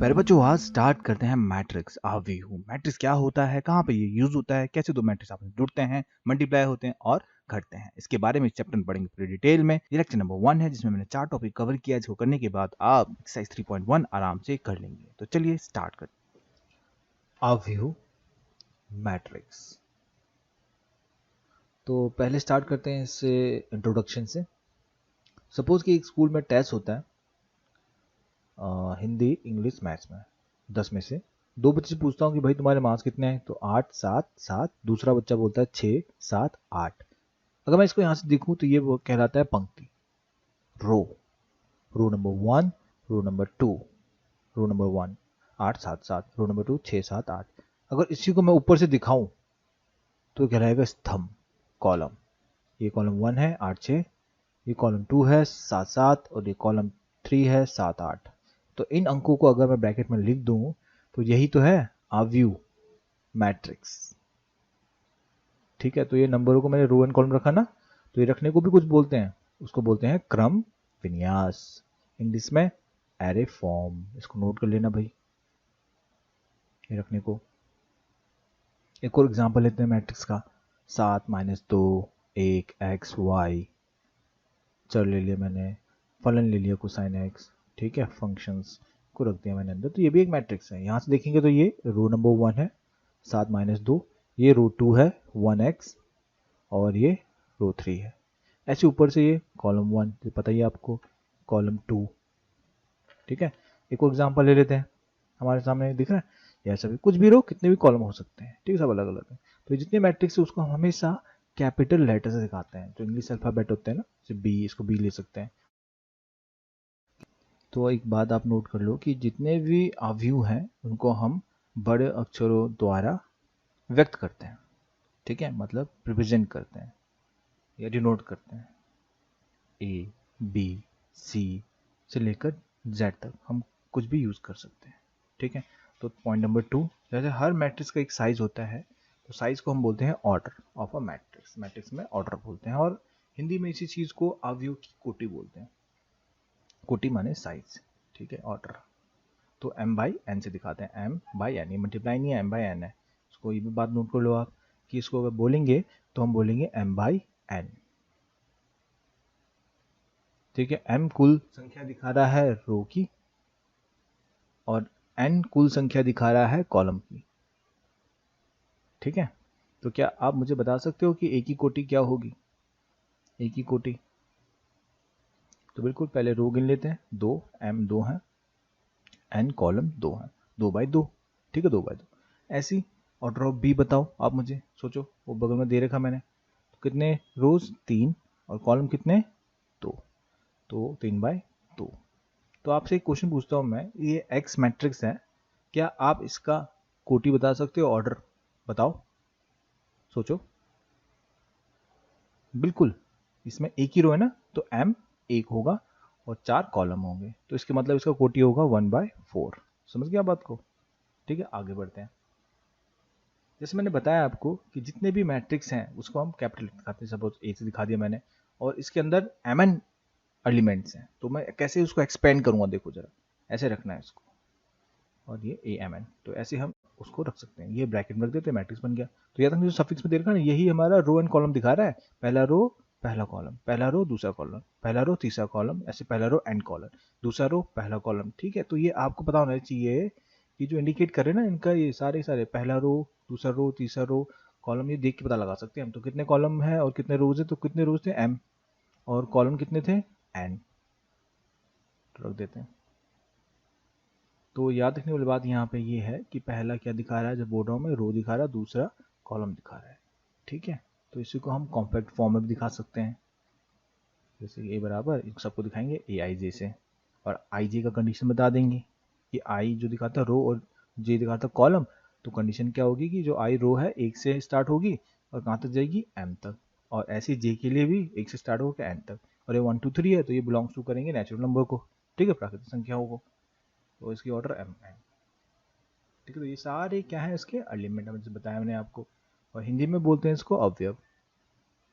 प्यारे बच्चों, आज स्टार्ट करते हैं मैट्रिक्स व्यू। मैट्रिक्स क्या होता है, कहाँ पे ये यूज होता है, कैसे दो मैट्रिक्स आपस में जुड़ते हैं, मल्टीप्लाई होते हैं और घटते हैं, इसके बारे में इस चैप्टर में पढ़ेंगे पूरी डिटेल में। ये लेक्चर नंबर 1 है जिसमें मैंने 4 टॉपिक कवर किया, जिसको करने के बाद आप एक्सरसाइज 3.1 आराम से कर लेंगे। तो चलिए स्टार्ट करते हैं। View matrix. तो पहले स्टार्ट करते हैं इससे इंट्रोडक्शन से। सपोज कि एक स्कूल में टेस्ट होता है हिंदी, इंग्लिश, मैथ्स में 10 में से 2 बच्चे से पूछता हूँ कि भाई तुम्हारे मार्क्स कितने हैं, तो 8, 7, 7। दूसरा बच्चा बोलता है 6, 7, 8। अगर मैं इसको यहाँ से देखूँ तो ये वो कहलाता है पंक्ति, row number 1, row number 2, row number 1 8, 7, 7, row number 2 6, 7, 8। अगर इसी को मैं ऊपर से दिखाऊं तो कहलाएगा स्तंभ, कॉलम। ये कॉलम 1 है 8, 6, ये कॉलम 2 है 7, 7 और ये कॉलम 3 है 7, 8। तो इन अंकों को अगर मैं ब्रैकेट में लिख दूं तो यही तो है आव्यूह मैट्रिक्स। ठीक है, तो ये नंबरों को मैंने रो एंड कॉलम रखा ना, तो ये रखने को भी कुछ बोलते हैं, उसको बोलते हैं क्रम विन्यास, इंग्लिश में एरे फॉर्म। इसको नोट कर लेना भाई, ये रखने को। एक और एग्जांपल लेते हैं मैट्रिक्स का। 7 - 2 1 x y। चर ले लिया मैंने, फलन ले लिया कोसाइन एक्स। ठीक है, फंक्शंस को रख दिया मैंने अंदर, तो ये भी एक मैट्रिक्स है। यहाँ से देखेंगे तो ये रो नंबर 1 है 7 - 2, ये रो 2 है 1x और ये रो 3 है। ऐसे ऊपर से ये कॉलम 1 पता ही है आपको, कॉलम 2। ठीक है, एक और एग्जांपल ले लेते हैं, हमारे सामने दिख रहा है। यह सभी कुछ भी रो, कितने भी कॉलम हो सकते हैं, ठीक है, सब अलग अलग है। तो जितने मैट्रिक्स है उसको हम हमेशा कैपिटल लेटर से दिखाते हैं, जो इंग्लिश अल्फाबेट होते हैं ना, जैसे बी, इसको बी ले सकते हैं। तो एक बात आप नोट कर लो कि जितने भी अवयव हैं उनको हम बड़े अक्षरों द्वारा व्यक्त करते हैं। ठीक है, मतलब रिप्रेजेंट करते हैं या डिनोट करते हैं। ए, बी, सी से लेकर जेड तक हम कुछ भी यूज कर सकते हैं। ठीक है, तो पॉइंट नंबर 2, जैसे हर मैट्रिक्स का एक साइज होता है, तो साइज को हम बोलते हैं order of a matrix. Matrix में ऑर्डर बोलते हैं, और हिंदी में इसी चीज को अवयव की कोटि बोलते हैं। कोटि माने साइज। ठीक है, ऑर्डर। तो m/n से दिखाते हैं, m/n, ये मल्टीप्लाई नहीं है, m/n है। इसको ये भी बात नोट कर लो आप कि इसको अगर बोलेंगे तो हम बोलेंगे m/n। ठीक है, m कुल संख्या दिखा रहा है रो की और n कुल संख्या दिखा रहा है कॉलम की। ठीक है, तो क्या आप मुझे बता सकते हो कि ए की कोटि क्या होगी? ए की कोटि, तो बिल्कुल पहले रो गिन लेते हैं, 2, m 2 है, n कॉलम 2 है, 2/2। ठीक है, 2/2। ऐसी ऑर्डर ऑफ बी बताओ आप मुझे, सोचो, वो बगल में दे रखा मैंने। तो कितने रोज? 3, और कॉलम कितने? 2, तो 3/2। तो आपसे एक क्वेश्चन पूछता हूँ मैं, ये एक्स मैट्रिक्स है, क्या आप इसका कोटि बता सकते हो? ऑर्डर बताओ, सोचो। बिल्कुल, इसमें एक ही रो है ना, तो m 1 होगा और 4 कॉलम होंगे, तो इसके मतलब इसका कोटि होगा 1/4। समझ गया बात को? ठीक है, आगे बढ़ते हैं। जैसे मैंने बताया आपको कि जितने भी मैट्रिक्स हैं उसको हम कैपिटल दिखाते हैं। सपोज ए से दिखा दिया मैंने, और इसके अंदर mn एलिमेंट्स हैं, तो मैं कैसे उसको एक्सपेंड करूंगा, देखो जरा, ऐसे रखना है इसको, और ये amn, तो ऐसे हम उसको रख सकते हैं। ये ब्रैकेट में रख देते हैं, मैट्रिक्स बन गया। तो याद रखना, जो सफिक्स में दे रखा है ना, यही हमारा रो एंड कॉलम दिखा रहा है। पहला रो पहला कॉलम, पहला रो दूसरा कॉलम, पहला रो तीसरा कॉलम, ऐसे पहला रो एंड कॉलम, दूसरा रो पहला कॉलम। ठीक है, तो ये आपको पता होना चाहिए कि जो इंडिकेट कर रहे हैं ना इनका, ये सारे सारे पहला रो दूसरा रो तीसरा रो कॉलम, ये देख के पता लगा सकते हैं हम। तो कितने कॉलम है और कितने रोज है, तो कितने रोज थे m, और कॉलम कितने थे n, तो रख देते हैं। तो याद रखने वाली बात यहाँ पे ये है कि पहला क्या दिखा रहा है, जब बोल रहा हूँ मैं, रो दिखा रहा है, दूसरा कॉलम दिखा रहा है। ठीक है, तो इसी को हम कॉम्पैक्ट फॉर्म में भी दिखा सकते हैं, जैसे a बराबर, इन सबको दिखाएंगे aij से, और ij का कंडीशन बता देंगे कि i जो दिखाता है रो और j दिखाता है कॉलम, तो कंडीशन क्या होगी कि जो i रो है 1 से स्टार्ट होगी और कहाँ तक जाएगी, m तक, और ऐसे j के लिए भी 1 से स्टार्ट होकर n तक, और ये 1 2 3 है तो ये बिलोंग्स टू करेंगे नेचुरल नंबर को। ठीक है, प्राकृतिक संख्याओं को, तो इसकी ऑर्डर m है। ठीक है, तो ये सारे क्या है, इसके एलिमेंट हमने बताया मैंने आपको, और हिंदी में बोलते हैं इसको अवयव।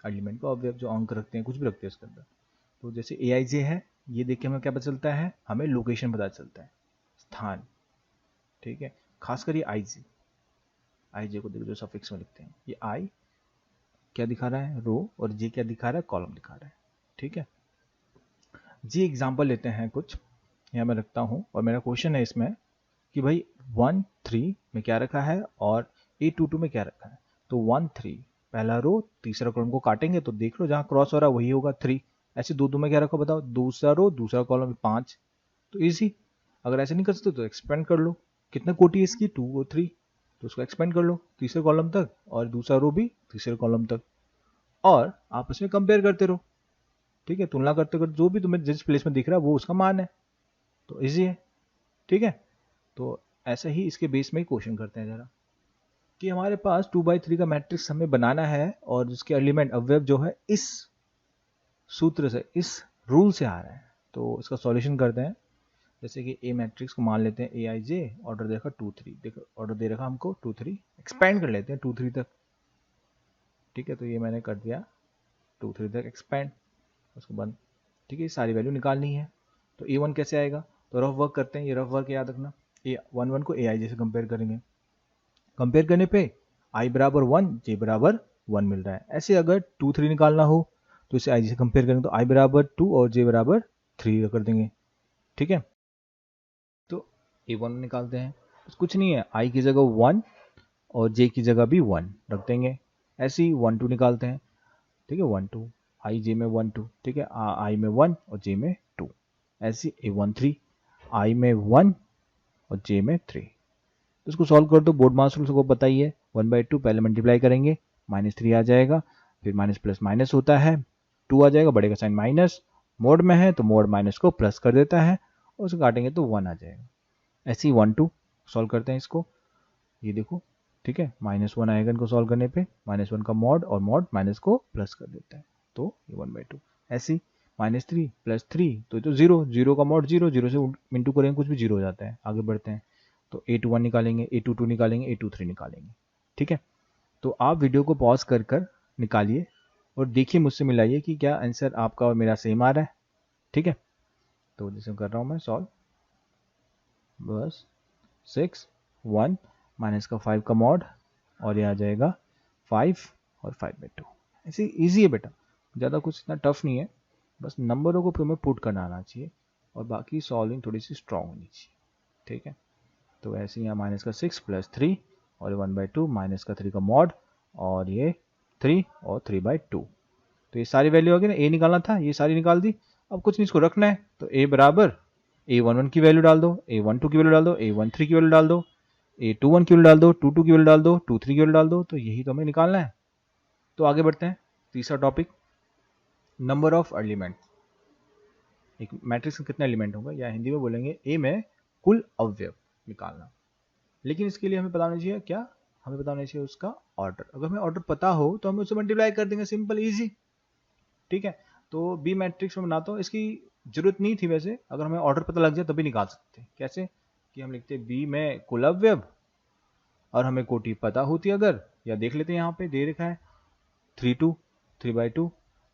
एलिमेंट को अवयव, जो अंक रखते हैं, कुछ भी रखते हैं इसके अंदर। तो जैसे aij है, ये देख के हमें क्या पता चलता है, हमें लोकेशन पता चलता है, स्थान। ठीक है, खासकर ये आई जे को देखो जो सफिक्स में लिखते हैं, ये आई क्या दिखा रहा है, रो, और जे क्या दिखा रहा है, कॉलम दिखा रहा है। ठीक है, जी एग्जाम्पल लेते हैं कुछ, यहाँ मैं रखता हूँ और मेरा क्वेश्चन है इसमें कि भाई 1 3 में क्या रखा है और A22 में क्या रखा है। तो 1 3 पहला रो तीसरा कॉलम को काटेंगे तो देख लो जहाँ क्रॉस हो रहा है वही होगा 3। ऐसे दो में क्या रखो बताओ, दूसरा रो दूसरा कॉलम 5। तो इजी, अगर ऐसे नहीं कर सकते तो एक्सपेंड कर लो, कितने कोटी है इसकी 2 और 3, तो उसको एक्सपेंड कर लो तीसरे कॉलम तक और दूसरा रो भी तीसरे कॉलम तक, और आपस में कंपेयर करते रहो। ठीक है, तुलना करते करते जो भी तुम्हें जिस प्लेस में दिख रहा है वो उसका मान है, तो इजी है। ठीक है, तो ऐसा ही इसके बेस में ही क्वेश्चन करते हैं जरा, कि हमारे पास 2/3 का मैट्रिक्स हमें बनाना है और जिसके एलिमेंट अवयव जो है इस सूत्र से, इस रूल से आ रहा है। तो इसका सॉल्यूशन करते हैं। जैसे कि ए मैट्रिक्स को मान लेते हैं ए आई जे, ऑर्डर दे रखा 2 3, देखो ऑर्डर दे रखा हमको 2 3, एक्सपेंड कर लेते हैं 2 3 तक। ठीक है, तो ये मैंने कर दिया 2 3 तक एक्सपेंड, उसको बंद। ठीक है, ये सारी वैल्यू निकालनी है। तो A1 कैसे आएगा, तो रफ वर्क करते हैं, ये रफ वर्क याद रखना। A11 को AI से कंपेयर करेंगे, कंपेयर करने पे I बराबर 1 J बराबर 1 मिल रहा है। ऐसे अगर 2 3 निकालना हो तो इसे I से कंपेयर करेंगे तो I बराबर 2 और J बराबर 3 कर देंगे। ठीक है, तो A1 निकालते हैं, कुछ नहीं है, I की जगह 1 और J की जगह भी 1 रख देंगे। ऐसे ही 1 2 निकालते हैं। ठीक है, 1 2 I J में 1 2, ठीक है, I में 1 और J में 2। ऐसे A1 3 I में 1 और J में 3। तो इसको सॉल्व कर दो, बोर्ड मास रूल को पता ही है, 1/2 पहले मल्टीप्लाई करेंगे, -3 आ जाएगा, फिर माइनस प्लस माइनस होता है, 2 आ जाएगा, बड़े का साइन माइनस, मोड में है तो मोड माइनस को प्लस कर देता है, और उसको काटेंगे तो 1 आ जाएगा। ऐसे ही 1 2 सॉल्व करते हैं इसको, ये देखो। ठीक है, -1 आएगा इनको सॉल्व करने पे, -1 का मॉड और मॉड माइनस को प्लस कर देता है, तो ये 1/2। ऐसे ही -3 + 3 तो 0, 0 का मॉड 0, 0 से इंटू करेंगे कुछ भी 0 हो जाता है। आगे बढ़ते हैं, तो A21 निकालेंगे, A22 निकालेंगे, A23 निकालेंगे। ठीक है, तो आप वीडियो को पॉज कर कर निकालिए और देखिए, मुझसे मिलाइए कि क्या आंसर आपका और मेरा सेम आ रहा है। ठीक है, तो जैसे कर रहा हूँ मैं सॉल्व, बस 6 1 माइनस का 5 का मॉड और ये आ जाएगा 5 और 5/2। ऐसे इजी है बेटा, ज़्यादा कुछ इतना टफ नहीं है, बस नंबरों को तुम्हें पुट करना आना चाहिए और बाकी सॉल्विंग थोड़ी सी स्ट्रांग होनी चाहिए। ठीक है, तो ऐसे यहाँ माइनस का 6 + 3 और 1/2 माइनस का 3 का मॉड और ये 3 और 3/2। तो ये सारी वैल्यू आ गई ना, ए निकालना था, ये सारी निकाल दी। अब कुछ नहीं, इसको रखना है, तो ए बराबर A11 की वैल्यू डाल दो, A12 की वैल्यू डाल दो, A13 की वैल्यू डाल दो, A21 की वैल्यू डाल दो, 22 की वैल्यू डाल दो, 23 की वैल्यू डाल दो। तो यही तो हमें निकालना है। तो आगे बढ़ते हैं, तीसरा टॉपिक, नंबर ऑफ एलिमेंट। एक मैट्रिक्स में कितने एलिमेंट होंगे, या हिंदी में बोलेंगे ए में कुल अवयव निकालना। लेकिन इसके लिए हमें पता होना चाहिए क्या, हमें पता होना चाहिए उसका ऑर्डर। अगर हमें ऑर्डर पता हो तो हम उससे मल्टीप्लाई कर देंगे, सिंपल इजी। ठीक है, तो बी मैट्रिक्स में बनाता हूँ, इसकी जरूरत नहीं थी वैसे, अगर हमें ऑर्डर पता लग जाए तभी निकाल सकते हैं। कैसे, कि हम लिखते बी में कुल अवयव और हमें कोटि पता होती अगर, या देख लेते हैं यहाँ पे दे रखा है 3 2 3/2,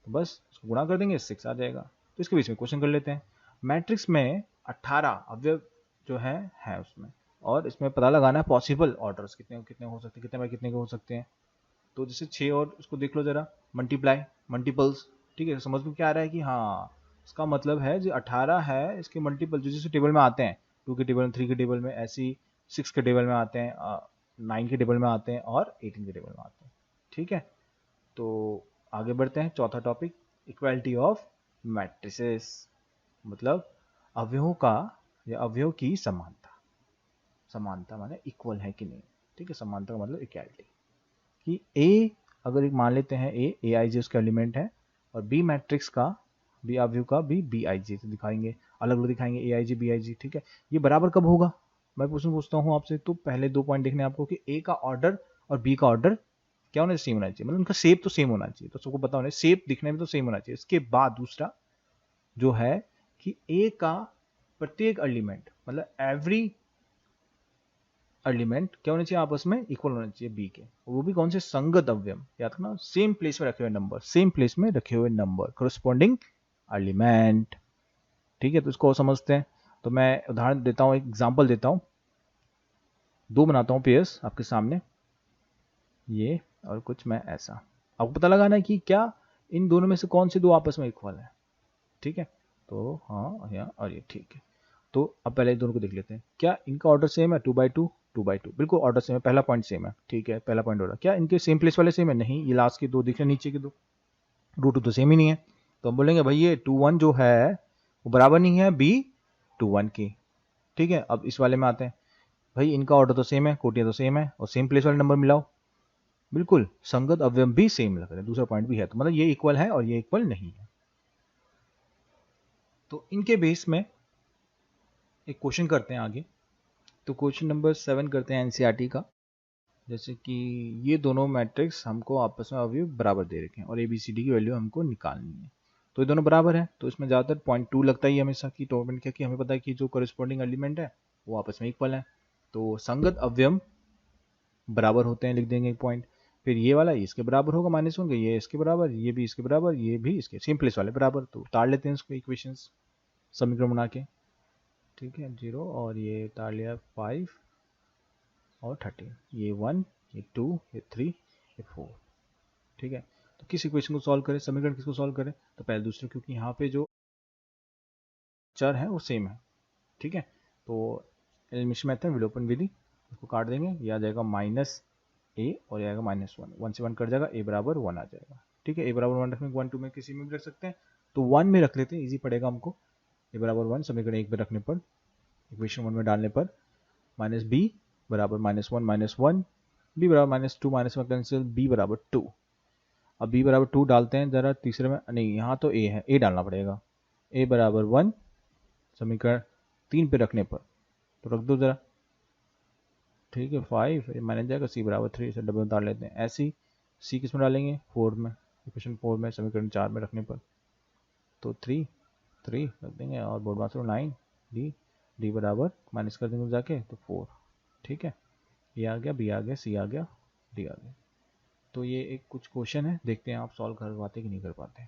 तो बस उसको गुणा कर देंगे, 6 आ जाएगा। तो इसके बीच में क्वेश्चन कर लेते हैं। मैट्रिक्स में 18 अवयव जो है उसमें, और इसमें पता लगाना है पॉसिबल ऑर्डर्स कितने कितने हो सकते हैं, कितने बाय कितने के हो सकते हैं। तो जैसे 6 और उसको देख लो जरा, मल्टीप्लाई मल्टीपल्स। ठीक है, समझ में क्या आ रहा है कि हाँ, इसका मतलब है जो 18 है इसके मल्टीपल जो जिस टेबल में आते हैं, 2 के टेबल में, 3 के टेबल में, ऐसी 6 के टेबल में आते हैं, 9 के टेबल में आते हैं और 18 के टेबल में आते हैं। ठीक है, तो आगे बढ़ते हैं, चौथा टॉपिक, इक्वालिटी ऑफ मैट्रिसेस, मतलब अवयवों का या अवयव की समानता। समानता माने इक्वल है कि नहीं। ठीक है, समानता का मतलब इक्वालिटी, कि ए अगर एक मान लेते हैं ए आई जे उसका एलिमेंट है, और बी मैट्रिक्स का, बी अवयव का भी बी आई जे से दिखाएंगे, अलग अलग दिखाएंगे ए आई जे बी आई जे। ठीक है, ये बराबर कब होगा, मैं पूछता हूँ आपसे। तो पहले 2 पॉइंट देखने आपको, कि ए का ऑर्डर और बी का ऑर्डर क्या होना चाहिए, सेम होना चाहिए, मतलब उनका शेप तो सेम होना चाहिए, तो सबको पता होना चाहिए, शेप दिखने में तो सेम होना चाहिए। इसके बाद दूसरा जो है कि ए का प्रत्येक एलिमेंट, मतलब एवरी एलिमेंट क्या होने चाहिए, आपस में इक्वल होना चाहिए बी के, वो भी कौन से, संगत अवयव, याद रखना, सेम प्लेस में रखे हुए नंबर, सेम प्लेस में रखे हुए नंबर, करस्पॉन्डिंग एलिमेंट। ठीक है, तो इसको समझते हैं। तो मैं उदाहरण देता हूँ, एक एग्जांपल देता हूँ। दो बनाता हूँ पेयर्स आपके सामने, ये और कुछ मैं ऐसा। आपको पता लगाना है कि क्या इन दोनों में से कौन से दो आपस में इक्वल है। ठीक है, तो हाँ यहाँ और ये ठीक है। तो अब पहले इन दोनों को देख लेते हैं, क्या इनका ऑर्डर सेम है, 2/2 2/2, बिल्कुल ऑर्डर सेम है, पहला पॉइंट सेम है। ठीक है, पहला पॉइंट ऑर्डर, क्या इनके सेम प्लेस वाले सेम है, नहीं, ये लास्ट के दो दिख रहे, नीचे के दो, रूट तो सेम ही नहीं है। तो हम बोलेंगे भाई ये 2 1 जो है वो बराबर नहीं है B 2 1 की। ठीक है, अब इस वाले में आते हैं, भाई इनका ऑर्डर तो सेम है, कोटियां तो सेम है, और सेम प्लेस वाले नंबर मिलाओ, बिल्कुल संगत अवयव भी सेम लग रहे हैं, दूसरा पॉइंट भी है, तो मतलब ये इक्वल है और ये इक्वल नहीं है। तो इनके बेस में एक क्वेश्चन करते हैं आगे। तो क्वेश्चन नंबर 7 करते हैं एनसीईआरटी का। जैसे कि ये दोनों मैट्रिक्स हमको आपस में अवयव बराबर दे रखे हैं और ABCD की वैल्यू हमको निकालनी है। तो ये दोनों बराबर है, तो इसमें ज़्यादातर 0.2 लगता ही हमेशा की, तो क्या कि हमें पता है कि जो करस्पॉन्डिंग एलिमेंट है वो आपस में इक्वल है, तो संगत अवयव बराबर होते हैं, लिख देंगे एक पॉइंट। फिर ये वाला इसके बराबर होगा -1 का, ये इसके बराबर, ये भी इसके बराबर, ये भी इसके, सेम प्लेस वाले बराबर, तो उतार लेते हैं इसको इक्वेशंस समीकरण बना के। ठीक है, 0 और ये उतार लिया 5 और 13, ये 1, ये 2, ये 3, ये 4। ठीक है, तो किस इक्वेशन को सॉल्व करें, समीकरण किसको सॉल्व करें, तो पहले दूसरे, क्योंकि यहाँ पे जो चर है वो सेम है। ठीक है, तो एलिमिनेशन मेथड, विलोपन विधि, इसको काट देंगे, ये आ जाएगा -a और ये आएगा -1, 1 से 1 कट जाएगा, a बराबर 1 आ जाएगा। ठीक है, a बराबर 1 रखने को 1 2 में किसी में भी रख सकते हैं, तो 1 में रख लेते हैं, इजी पड़ेगा हमको। a बराबर 1 समीकरण 1 में रखने पर, इक्वेशन 1 में डालने पर, -b बराबर -1 -1, b बराबर -2 -1 कैंसिल, b बराबर 2। अब b बराबर 2 डालते हैं जरा तीसरे में, नहीं यहाँ तो a है, a डालना पड़ेगा, a बराबर 1 समीकरण 3 पे रखने पर, तो रख दो जरा। ठीक है, 5 माइनस जाएगा, c बराबर 3, इसे डबल उतार लेते हैं। ऐसे ही c किस में डालेंगे, 4 में, इक्वेशन 4 में समीकरण 4 में रखने पर, तो 3 रख देंगे, और बोर्ड मास्टर 9, d बराबर माइनस कर देंगे जाके, तो 4। ठीक है, ये आ गया, b आ गया, c आ गया, d आ गया। तो ये एक कुछ क्वेश्चन है, देखते हैं आप सॉल्व कर पाते कि नहीं कर पाते।